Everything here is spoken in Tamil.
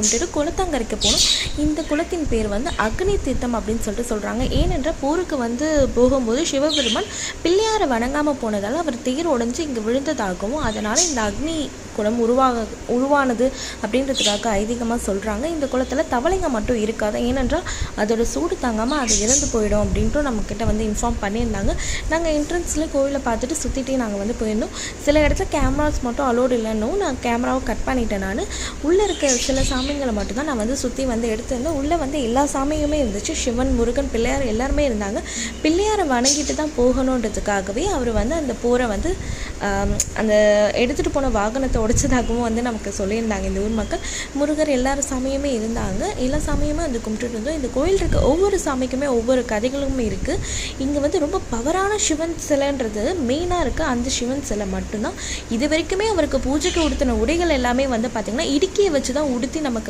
கும்பிட்டுட்டு குளத்தங்கரைக்கு போகணும். இந்த குளத்தின் பேர் வந்து அக்னி தீர்த்தம் அப்படின்னு சொல்லிட்டு சொல்கிறாங்க. ஏனென்றால் போருக்கு வந்து போகும்போது சிவபெருமான் பிள்ளையாரை வணங்காமல் போனதால் அவர் தேர் உடைஞ்சு இங்கே விழுந்ததாகவும் அதனால் இந்த அக்னி குளம் உருவானது அப்படின்றதுக்காக ஐதீகமாக சொல்கிறாங்க. இந்த குளத்தில் தவளைங்க மட்டும் இருக்காது, ஏனென்றால் அதோட சூடு தாங்காமல் அது இறந்து போயிடும் அப்படின்ட்டு நம்மக்கிட்ட வந்து இன்ஃபார்ம் பண்ணியிருந்தாங்க. நாங்கள் என்ட்ரன்ஸில் கோவிலை பார்த்துட்டு சுற்றிட்டே நாங்கள் வந்து போயிருந்தோம். சில இடத்துல கேமராஸ் மட்டும் அலோடு இல்லைன்னு நான் கேமராவை கட் பண்ணிட்டேன். நான் உள்ளே இருக்க சில சாமிங்களை மட்டும்தான் நான் வந்து சுற்றி வந்து எடுத்திருந்தேன். உள்ளே வந்து எல்லா சாமியுமே இருந்துச்சு. சிவன், முருகன், பிள்ளையார் எல்லாருமே இருந்தாங்க. பிள்ளையாரை வணங்கிட்டு தான் போகணுன்றதுக்காகவே அவர் வந்து அந்த போரை வந்து அந்த எடுத்துகிட்டு போன வாகனத்தை உடைச்சதாகவும் வந்து நமக்கு சொல்லியிருந்தாங்க இந்த ஊர் மக்கள். முருகர் எல்லாரும் சாமியுமே இருந்தாங்க. எல்லா சாமியுமே வந்து கும்பிட்டுட்டு இருந்தோம். இந்த கோயில் இருக்க ஒவ்வொரு சாமிக்குமே ஒவ்வொரு கதைகளும் இருக்குது. இங்கே வந்து ரொம்ப பவரான சிவன் சிலைன்றது மெயினாக இருக்குது. அந்த சிவன் சிலை மட்டும்தான். இது வரைக்குமே அவருக்கு பூஜைக்கு உடுத்தின உடைகள் எல்லாமே வந்து பார்த்திங்கன்னா இடுக்கியை வச்சு தான் உடுத்தி நமக்கு